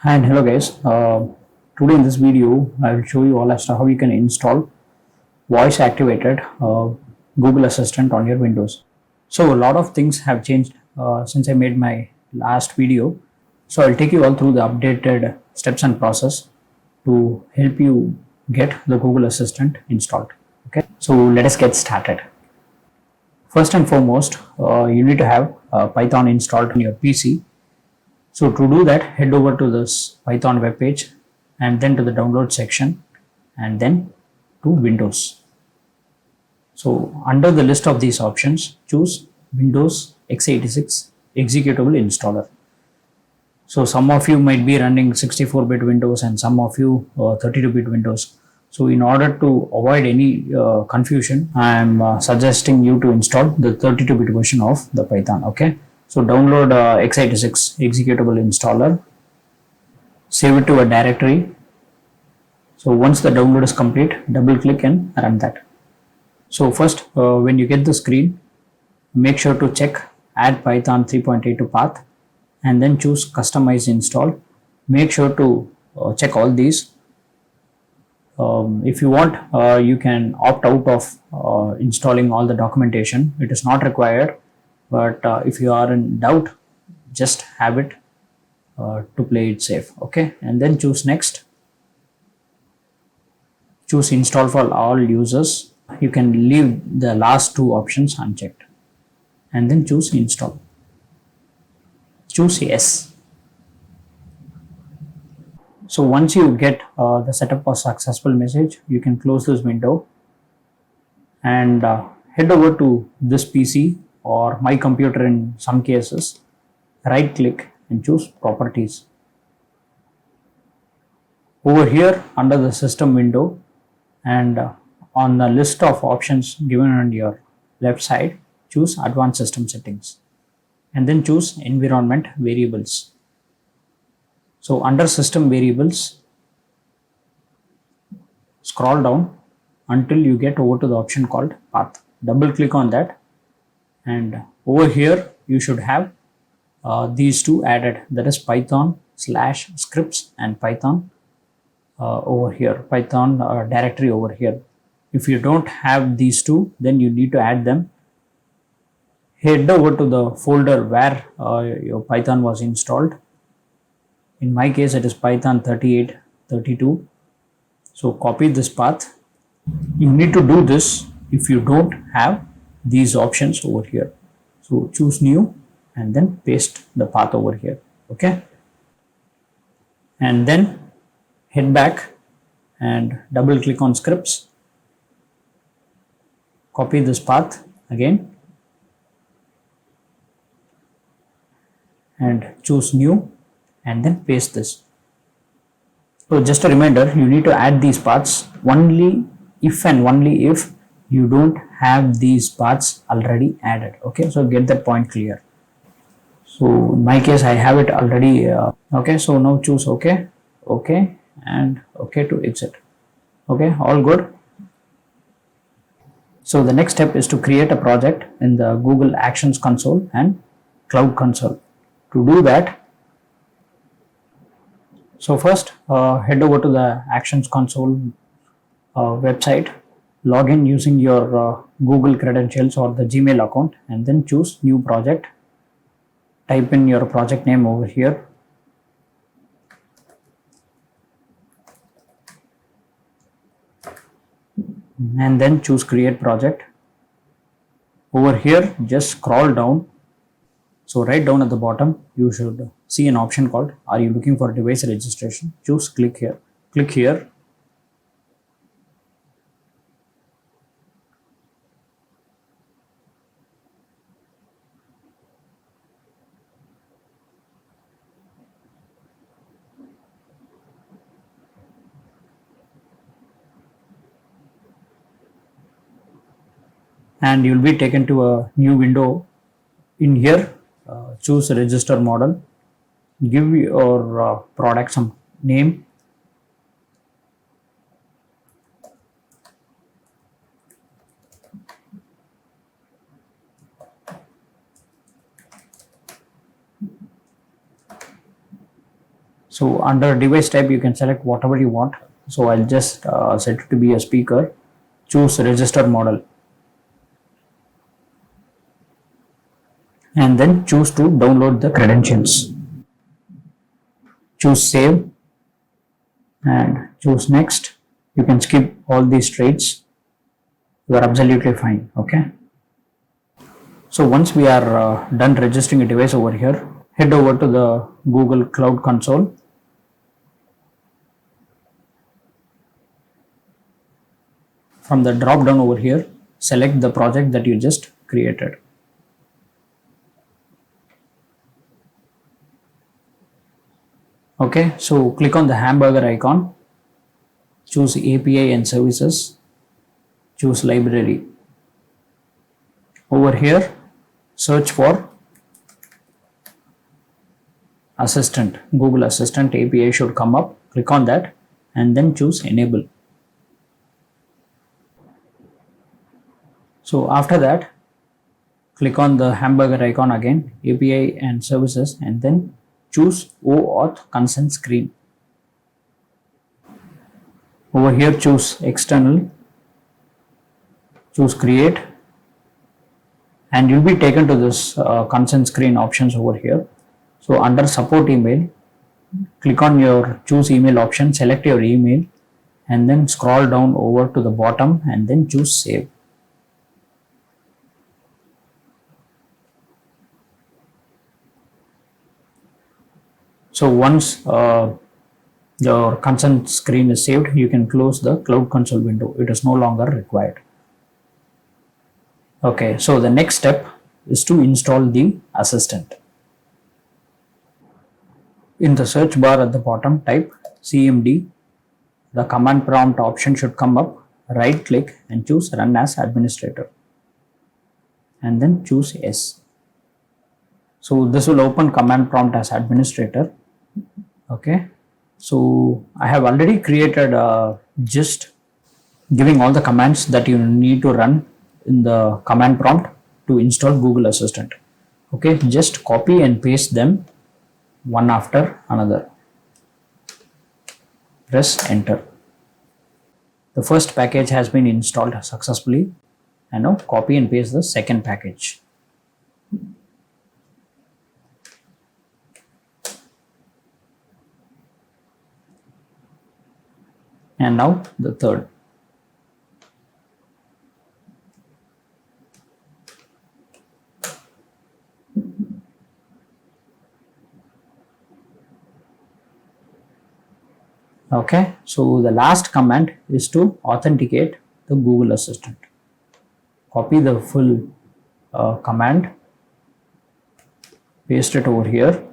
And hello guys, today in this video I will show you all as to how you can install voice activated Google Assistant on your Windows. So a lot of things have changed since I made my last video. So I'll take you all through the updated steps and process to help you get the Google Assistant installed. Okay, so let us get started. First and foremost, you need to have Python installed on your PC. So to do that, head over to this Python web page and then to the download section and then to Windows. So under the list of these options, choose Windows x86 executable installer. So some of you might be running 64-bit Windows and some of you 32-bit Windows. So in order to avoid any confusion, I am suggesting you to install the 32-bit version of the Python. Okay. So download x86 executable installer, save it to a directory. So once the download is complete, double click and run that. So first, when you get the screen, make sure to check add Python 3.8 to path and then choose customize install. Make sure to check all these. If you want, you can opt out of installing all the documentation. It is not required. But if you are in doubt, just have it to play it safe. Okay, and then choose next. Choose install for all users. You can leave the last two options unchecked and then choose install. Choose yes. So once you get the setup was successful message, you can close this window and head over to this PC or my computer in some cases. Right click and choose properties. Over here under the system window and on the list of options given on your left side, choose advanced system settings and then choose environment variables. So under system variables, scroll down until you get over to the option called path. Double click on that and over here you should have these two added, that is Python / scripts and Python over here, Python directory over here. If you don't have these two, then you need to add them. Head over to the folder where your Python was installed. In my case, it is Python 3832. So copy this path. You need to do this if you don't have these options over here. So choose new and then paste the path over here. Okay. And then head back and double click on scripts. Copy this path again and choose new and then paste this. So just a reminder, you need to add these paths only if and only if you don't have these paths already added. Okay, so get that point clear. So in my case, I have it already. Okay, so now choose OK, OK, and OK to exit. Okay, all good. So the next step is to create a project in the Google Actions console and Cloud console. To do that, so first head over to the Actions console website, log in using your Google credentials or the Gmail account and then choose new project. Type in your project name over here. And then choose create project. Over here, just scroll down. So right down at the bottom, you should see an option called are you looking for device registration? Choose click here. Click here. And you'll be taken to a new window. In here, choose register model, give your product some name, So under device type you can select whatever you want. So I'll just set it to be a speaker. Choose register model and then choose to download the credentials. Choose save and choose next. You can skip all these traits. You are absolutely fine. Okay, so once we are done registering a device over here, head over to the Google Cloud Console. From the drop down over here, select the project that you just created. Okay, so click on the hamburger icon, choose API and services, choose library. Over here, search for Assistant, Google Assistant API should come up. Click on that and then choose enable. So after that, click on the hamburger icon again, API and services, and then choose OAuth consent screen. Over here, choose external, choose create, and you'll be taken to this consent screen options over here. So under support email, click on your choose email option, select your email, and then scroll down over to the bottom and then choose save. So once your consent screen is saved, you can close the Cloud Console window. It is no longer required. Okay, so the next step is to install the assistant. In the search bar at the bottom, type CMD. The command prompt option should come up. Right click and choose run as administrator and then choose yes. So this will open command prompt as administrator. Okay, so I have already created a gist giving all the commands that you need to run in the command prompt to install Google Assistant. Okay, just copy and paste them one after another. Press enter. The first package has been installed successfully, and now copy and paste the second package. And now the third. Okay, so the last command is to authenticate the Google Assistant. Copy the full command, paste it over here,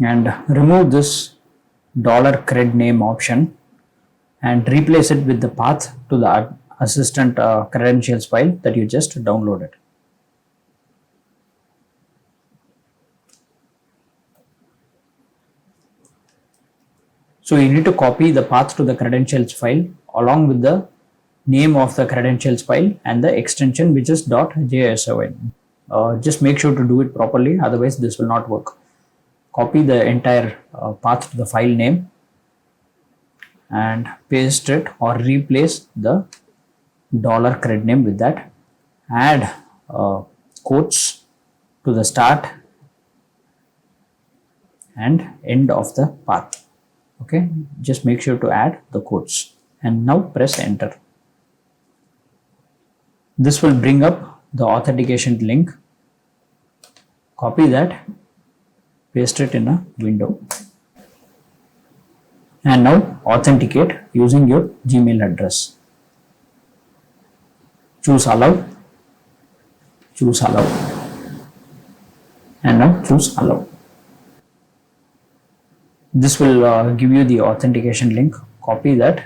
and remove this $cred name option and replace it with the path to the assistant credentials file that you just downloaded. So you need to copy the path to the credentials file along with the name of the credentials file and the extension, which is .json. Just make sure to do it properly, otherwise this will not work. Copy the entire path to the file name and paste it or replace the $cred name with that. Add quotes to the start and end of the path. Okay, just make sure to add the quotes and now press enter. This will bring up the authentication link. Copy that, paste it in a window, and now authenticate using your Gmail address. Choose allow, and now choose allow. This will give you the authentication link. Copy that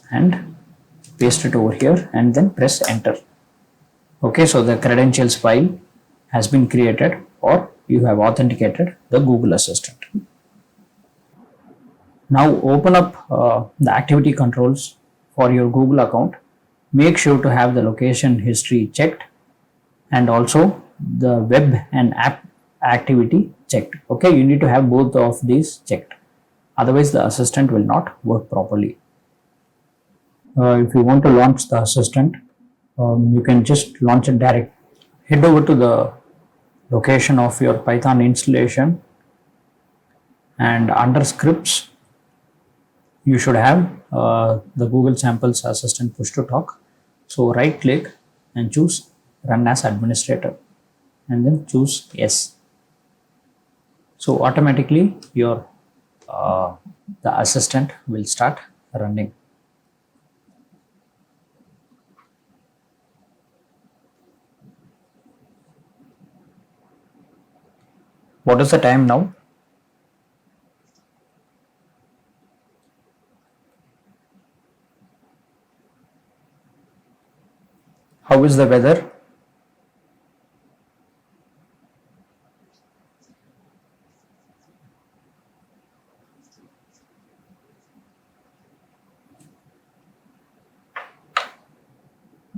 and paste it over here and then press enter. Okay, so the credentials file has been created or you have authenticated the Google Assistant. Now open up the activity controls for your Google account. Make sure to have the location history checked and also the web and app activity checked. Okay, you need to have both of these checked, otherwise the assistant will not work properly. If you want to launch the assistant, you can just launch it direct. Head over to the location of your Python installation, and under scripts you should have the Google Samples Assistant push to talk. So right click and choose run as administrator and then choose yes. So automatically your the assistant will start running. What is the time now? How is the weather?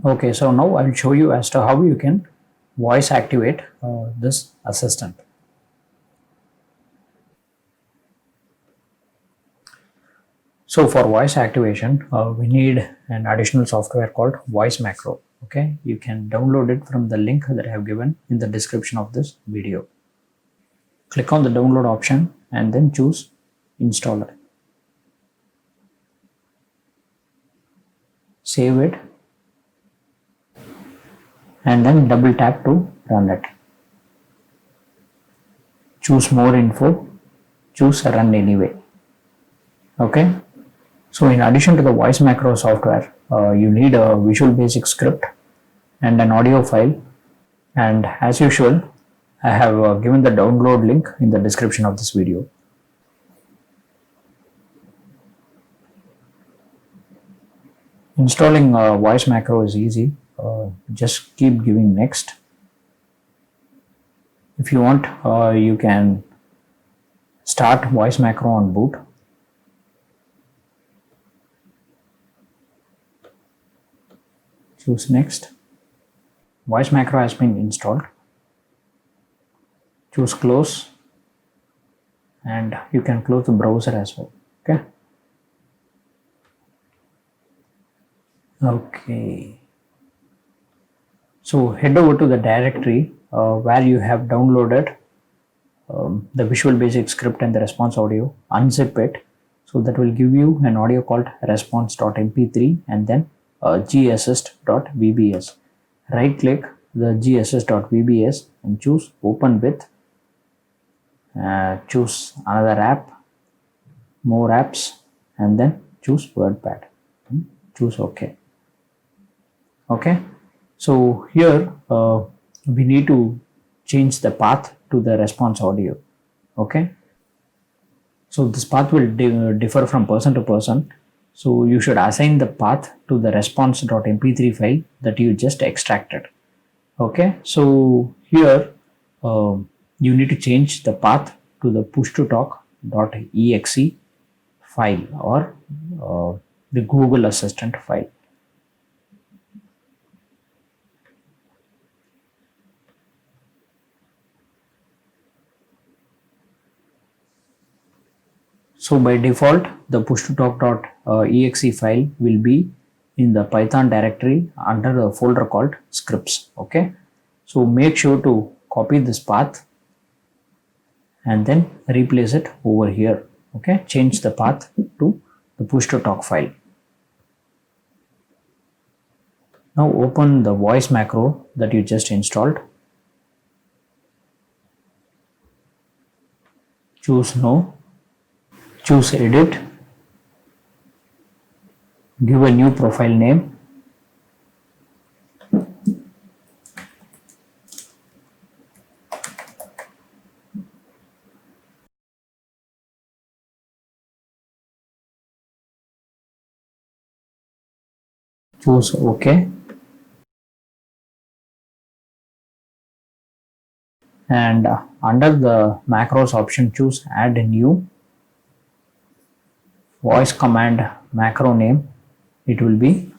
Okay, so now I will show you as to how you can voice activate this assistant. So for voice activation, we need an additional software called Voice Macro. Okay, you can download it from the link that I have given in the description of this video. Click on the download option and then choose installer. Save it and then double tap to run it. Choose more info, choose run anyway. Okay, so in addition to the Voice Macro software, you need a Visual Basic script and an audio file, and as usual I have given the download link in the description of this video. Installing Voice Macro is easy, just keep giving next. If you want, you can start Voice Macro on boot. Choose next. Voice Macro has been installed. Choose close and you can close the browser as well. Okay, so head over to the directory where you have downloaded the Visual Basic script and the response audio. Unzip it, so that will give you an audio called response.mp3 and then gassist.vbs. Right click the gassist.vbs and choose open with. Choose another app, more apps, and then choose WordPad. Choose OK. Okay, so here we need to change the path to the response audio. Okay, so this path will differ from person to person. So you should assign the path to the response.mp3 file that you just extracted. Okay, so here you need to change the path to the push to talk.exe file or the Google Assistant file. So by default, the push to talk.exe file will be in the Python directory under a folder called scripts. Okay, so make sure to copy this path and then replace it over here. Okay, change the path to the push to talk file. Now open the Voice Macro that you just installed. Choose no. Choose edit. Give a new profile name. Choose OK. And under the macros option, choose add a new voice command macro name. It will be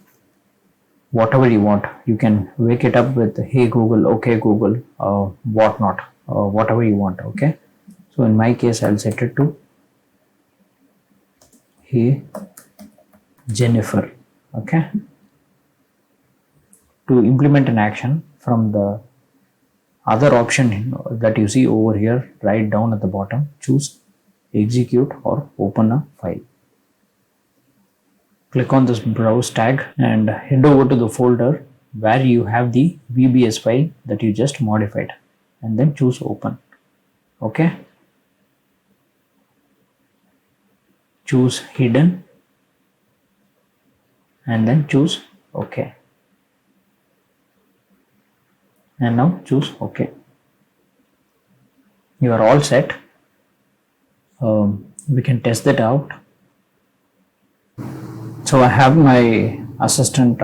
whatever you want. You can wake it up with hey Google, okay Google, whatnot, whatever you want. Okay, so in my case I'll set it to hey Jennifer. Okay, to implement an action from the other option that you see over here right down at the bottom, choose execute or open a file. Click on this browse tag and head over to the folder where you have the VBS file that you just modified, and then choose open. Okay, choose hidden and then choose OK, and now choose OK. You are all set. We can test that out. So I have my assistant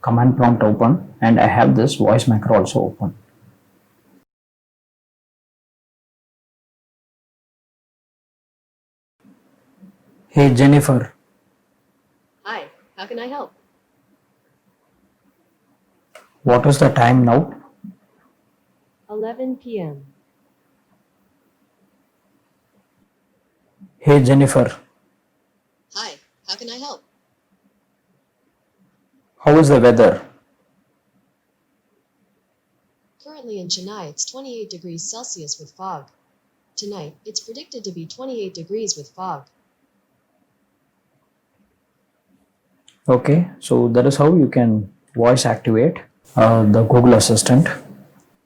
command prompt open, and I have this voice macro also open. Hey Jennifer. Hi, how can I help? What is the time now? 11 p.m. Hey Jennifer. Hi, how can I help? How is the weather? Currently in Chennai, it's 28 degrees Celsius with fog. Tonight, it's predicted to be 28 degrees with fog. Okay, so that is how you can voice activate the Google Assistant.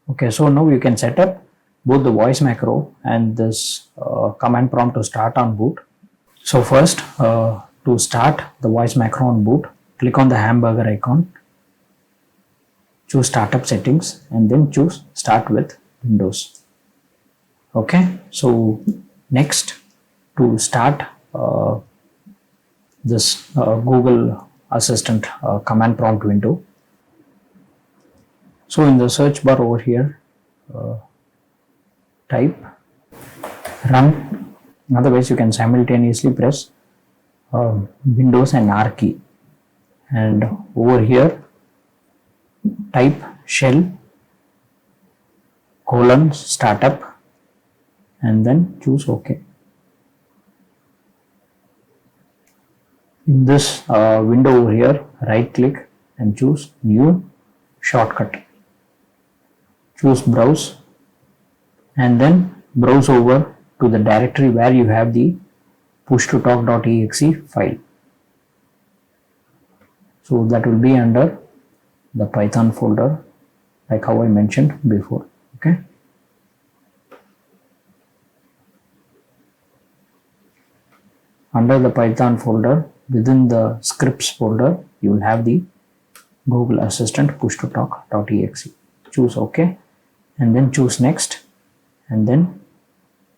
Okay, so now you can set up both the voice macro and this command prompt to start on boot. So first, to start the voice macro on boot, click on the hamburger icon, choose startup settings, and then choose start with Windows. Okay, so next, to start this Google Assistant command prompt window, so in the search bar over here, type run. Otherwise, you can simultaneously press Windows and R key, and over here type shell colon startup and then choose OK. In this window over here, right click and choose new shortcut. Choose browse and then browse over to the directory where you have the push to talk.exe file. So that will be under the Python folder, like how I mentioned before. Okay. Under the Python folder, within the scripts folder, you will have the Google Assistant push to talk.exe. Choose OK and then choose next and then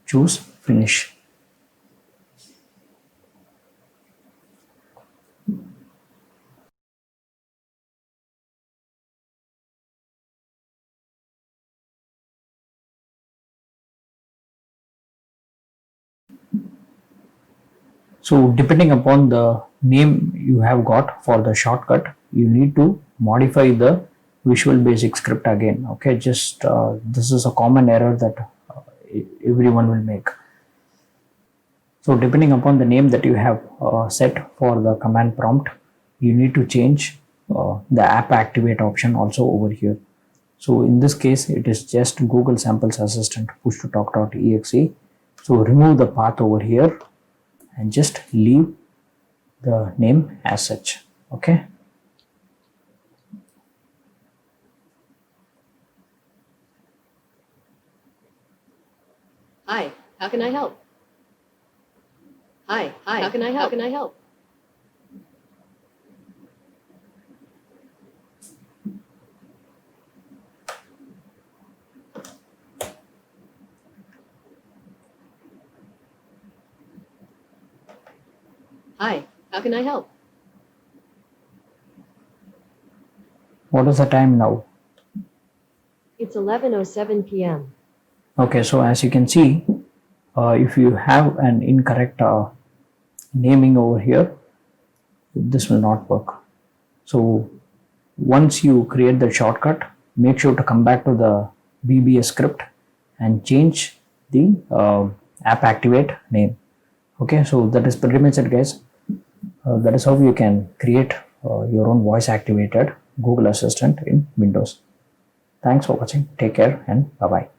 choose finish. So depending upon the name you have got for the shortcut, you need to modify the Visual Basic script again. Okay, just this is a common error that everyone will make. So depending upon the name that you have set for the command prompt, you need to change the app activate option also over here. So in this case, it is just Google Samples Assistant push to talk.exe. So remove the path over here and just leave the name as such. Okay. Hi, how can I help? Hi, how can I help? How can I help? Hi, how can I help? What is the time now? It's 11:07 p.m. Okay, so as you can see, if you have an incorrect naming over here, this will not work. So Once you create the shortcut, make sure to come back to the VBA script and change the app activate name. Okay, so that is pretty much it, guys. That is how you can create your own voice activated Google Assistant in Windows. Thanks for watching. Take care and bye bye.